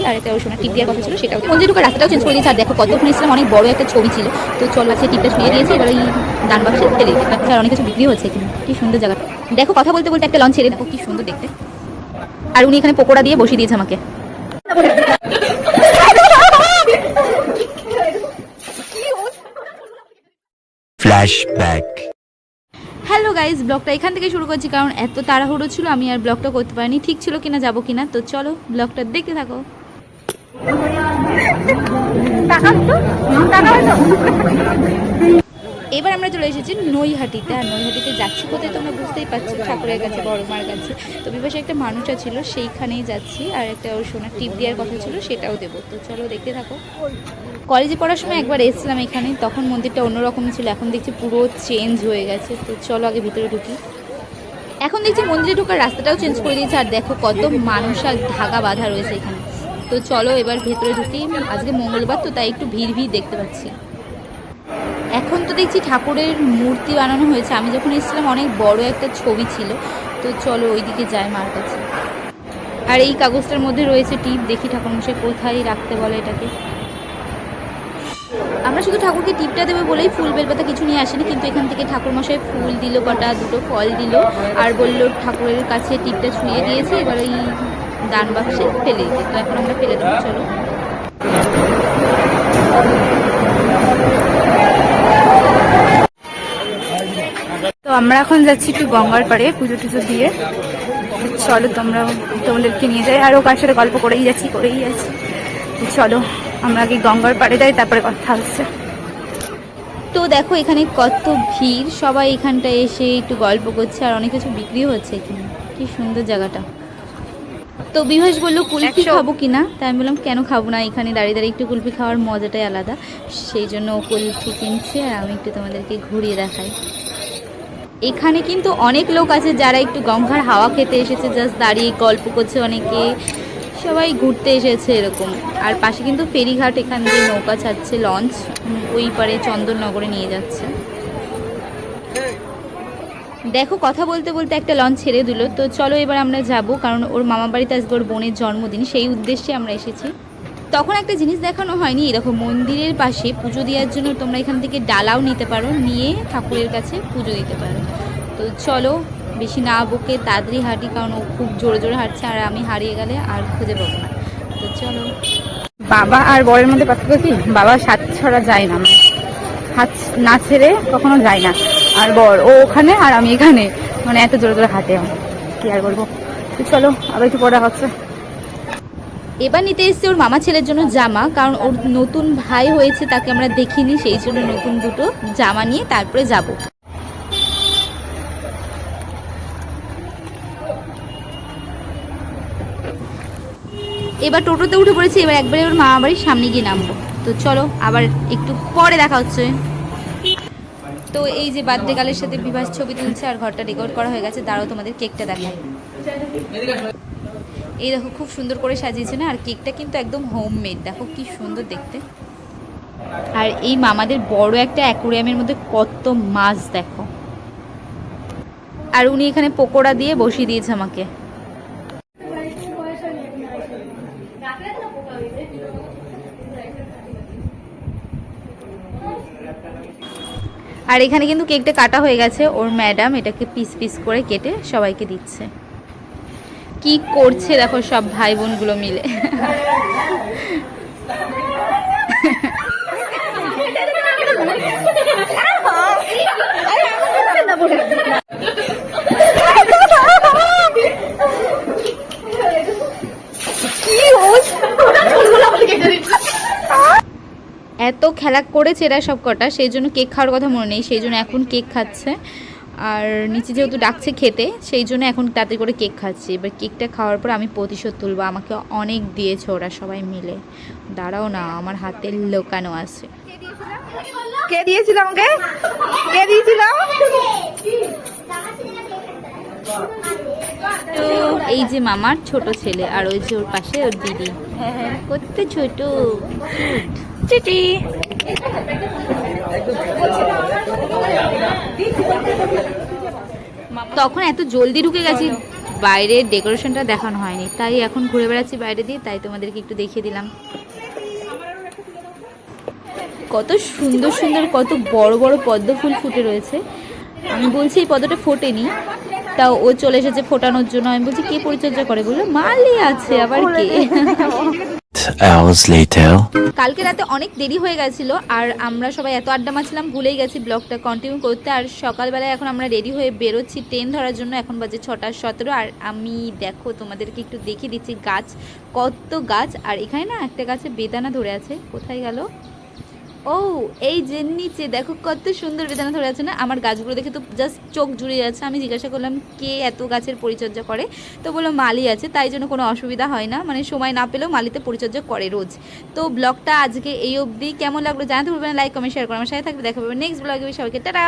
আর একটা ওই সময় টিপ দেওয়ার কথা ছিল, সেটাও মন্দির ঢোকার রাস্তাটাও চেঞ্জ করে দিয়েছে। আর দেখো কতক্ষণ এসেছিলাম, অনেক বড় একটা ছবি ছিল। তো চলো আছে টিপটা শুয়ে দিয়েছে, এবার এই ডান বাক্সে ফেলে দিয়েছে। আর অনেক কিছু বিক্রি হচ্ছে এখানে, কি সুন্দর জায়গাটা। দেখো কথা বলতে বলতে একটা লঞ্চ ছেড়ে, দেখো কি সুন্দর দেখতে। আর উনি এখানে পকোড়া দিয়ে বসিয়ে দিয়েছে আমাকে। ফ্ল্যাশব্যাক। হ্যালো গাইজ, ব্লগটা এখান থেকে শুরু করছি, কারণ এত তাড়াহুড়ো ছিল আমি আর ব্লগটা করতে পারিনি। ঠিক ছিল কিনা যাবো কিনা, তো চলো ব্লগটা দেখতে থাকো। এবার আমরা চলে এসেছি নৈহাটিতে। আর নৈহাটিতে যাচ্ছি কোথায় তোমরা বুঝতেই পারছো, ঠাকুরের কাছে, বড় মার কাছে। তো বিপাশে একটা মানুষটা ছিল, সেইখানেই যাচ্ছি। আর একটা ওর সোনার টিপ দেওয়ার কথা ছিল, সেটাও দেবো। তো চলো দেখতে থাকো। কলেজে পড়ার সময় একবার এসেছিলাম এখানে, তখন মন্দিরটা অন্যরকম ছিল, এখন দেখছি পুরো চেঞ্জ হয়ে গেছে। তো চলো আগে ভিতরে ঢুকি। এখন দেখছি মন্দিরে ঢোকার রাস্তাটাও চেঞ্জ করে দিয়েছে। আর দেখো কত মানুষ আর ধাগা বাঁধা রয়েছে এখানে। তো চলো এবার ভেতরে ঢুকি। আজকে মঙ্গলবার তো, তাই একটু ভিড় দেখতে পাচ্ছি। এখন তো দেখছি ঠাকুরের মূর্তি বানানো হয়েছে। আমি যখন এসেছিলাম অনেক বড় একটা ছবি ছিল। তো চলো ওইদিকে যাই মার কাছে। আর এই কাগজটার মধ্যে রয়েছে টিপ, দেখি ঠাকুরমশাই কোথায় রাখতে বলে এটাকে। আমরা শুধু ঠাকুরকে টিপটা দেবো বলেই ফুল বেলপাতা কিছু নিয়ে আসিনি, কিন্তু এখান থেকে ঠাকুরমশাই ফুল দিল কটা, দুটো ফল দিল। আর বললো ঠাকুরের কাছে টিপটা ছুঁয়ে দিয়েছে, এবার ওই দান বাক্সে ফেলে দিতে। তো এখন আমরা ফেলে দেবো, চলো। তো আমরা এখন যাচ্ছি একটু গঙ্গার পাড়ে পুজো টুজো দিয়ে। চলো তোমাদেরকে নিয়ে যাই। আর ও কার সাথে গল্প করেই যাচ্ছি। চলো আমরা আগে গঙ্গার পাড়ে যাই, তারপরে কথা হচ্ছে। তো দেখো এখানে কত ভিড়, সবাই এখানটায় এসে একটু গল্প করছে। আর অনেক কিছু বিক্রি হচ্ছে এখানে, কি সুন্দর জায়গাটা। তো বিভাস বললো কুলফি খাবো কিনা, তাই আমি বললাম কেন খাবো না, এখানে দাঁড়িয়ে দাঁড়িয়ে একটু কুলফি খাওয়ার মজাটাই আলাদা। সেই জন্য ও কুলফি কিনছে, আর আমি একটু তোমাদেরকে ঘুরিয়ে দেখাই। এখানে কিন্তু অনেক লোক আছে যারা একটু গঙ্গার হাওয়া খেতে এসেছে, জাস্ট দাঁড়িয়ে গল্প করছে, অনেকে সবাই ঘুরতে এসেছে এরকম। আর পাশে কিন্তু ফেরিঘাট, এখান দিয়ে নৌকা ছাড়ছে, লঞ্চ ওই পারে চন্দননগরে নিয়ে যাচ্ছে। দেখো কথা বলতে বলতে একটা লঞ্চ ছেড়ে দিল। তো চলো এবার আমরা যাব, কারণ ওর মামা বাড়িতে আজকে ওর বোনের জন্মদিন, সেই উদ্দেশ্যে আমরা এসেছি। তখন একটা জিনিস দেখানো হয়নি, এরকম মন্দিরের পাশে পুজো দেওয়ার জন্য তোমরা এখান থেকে ডালাও নিতে পারো, নিয়ে ঠাকুরের কাছে পুজো দিতে পারো। তো চলো বেশি না বকে তাড়াতাড়ি হাঁটি, কারণ ও খুব জোরে জোরে হাঁটছে, আর আমি হারিয়ে গেলে আর খুঁজে পাবো না। তো চলো। বাবা আর বরের মধ্যে পার্থক্য কি, বাবা হাত ছড়া যায় না, হাত না ছেড়ে কখনো যায় না। আর বর ও ওখানে আর আমি এখানে, মানে এত জোরে জোরে হাঁটে, কি আর বলবো। তো চলো আবার একটু পড়া হচ্ছে। এবার নিতে এসছে ওর মামা ছেলের জন্য জামা, কারণ ওর নতুন ভাই হয়েছে, তাকে আমরা দেখিনি, সেই জন্য নতুন দুটো জামা নিয়ে তারপরে যাব। এবার টোটোতে উঠে পড়েছি, এবার একবারে ওর মামা বাড়ির সামনে গিয়ে নামবো। তো চলো আবার একটু পরে দেখা হচ্ছে। তো এই যে বার্থডে গালের সাথে বিভাস ছবি তুলছে, আর ঘরটা ডেকোরেট করা হয়ে গেছে। দাঁড়াও তোমাদের কেকটা দেখাই। এই দেখো খুব সুন্দর করে সাজিয়েছে না, আর কেকটা কিন্তু একদম হোমমেড, দেখো কি সুন্দর দেখতে। আর এই মামাদের বড় একটা অ্যাকুরিয়ামের মধ্যে কত মাছ দেখো। আর উনি এখানে পকোড়া দিয়ে বসিয়ে দিয়েছে আমাকে। আর এখানে কিন্তু কেকটা কাটা হয়ে গেছে, ওর ম্যাডাম এটাকে পিস পিস করে কেটে সবাইকে দিচ্ছে। কি করছে দেখো সব ভাই বোনগুলো মিলে। এত খেলা করেছে এরা সব কটা, সেই জন্য কেক খাওয়ার কথা মনে নেই, সেই জন্য এখন কেক খাচ্ছে। আর নিচে যেহেতু ডাকছে খেতে, সেই জন্য এখন তাতে করে কেক খাচ্ছি। এবার কেকটা খাওয়ার পর আমি প্রতিশোধ তুলবো, আমাকে অনেক দিয়েছে ওরা সবাই মিলে। দাঁড়াও না, আমার হাতে লোকানো আছে। কে দিয়েছিল আমাকে, কে দিয়েছিল? তো এই যে মামার ছোট ছেলে, আর ওই যে ওর পাশে ওর দিদি, কত ছোট চিটি। তখন এত জলদি ঢুকে গেছি, বাইরের ডেকোরেশনটা দেখানো হয়নি, তাই এখন ঘুরে বেড়াচ্ছি বাইরে দিয়ে, তাই তোমাদেরকে একটু দেখিয়ে দিলাম। কত সুন্দর সুন্দর কত বড় বড় পদ্ম ফুল ফুটে রয়েছে। আমি বলছি এই পদ্মটা ফোটেনি, তাও ও চলে এসেছে ফোটানোর জন্য। আমি বলছি কে পরিচর্যা করে, বললো মালি আছে, আবার কে। Hours later. কালকে রাতে অনেক দেরি হয়ে গেছিলো, আর আমরা সবাই এত আড্ডা মারছিলাম ভুলেই গেছি ব্লগটা কন্টিনিউ করতে। আর সকালবেলায় এখন আমরা রেডি হয়ে বেরোচ্ছি ট্রেন ধরার জন্য। এখন বাজে 6:17। আর আমি দেখো তোমাদেরকে একটু দেখিয়ে দিচ্ছি গাছ, কত গাছ। আর এখানে না একটা গাছে বেদানা ধরে আছে, কোথায় গেল, ও এই যে নিচে দেখো কত সুন্দর বেদানা ধরে আছে না। আমার গাছগুলো দেখে তো জাস্ট চোখ জুড়ে যাচ্ছে। আমি জিজ্ঞাসা করলাম কে এত গাছের পরিচর্যা করে, তো বললো মালি আছে, তাই জন্য কোনো অসুবিধা হয় না, মানে সময় না পেলেও মালিতে পরিচর্যা করে রোজ। তো ব্লগটা আজকে এই অবধি, কেমন লাগলো জানাতে ভুলবেন না, লাইক কমেন্ট শেয়ার করে আমার সাথে থাকবে। দেখা পাবে নেক্সট ব্লগে। সবাইকে টাটা।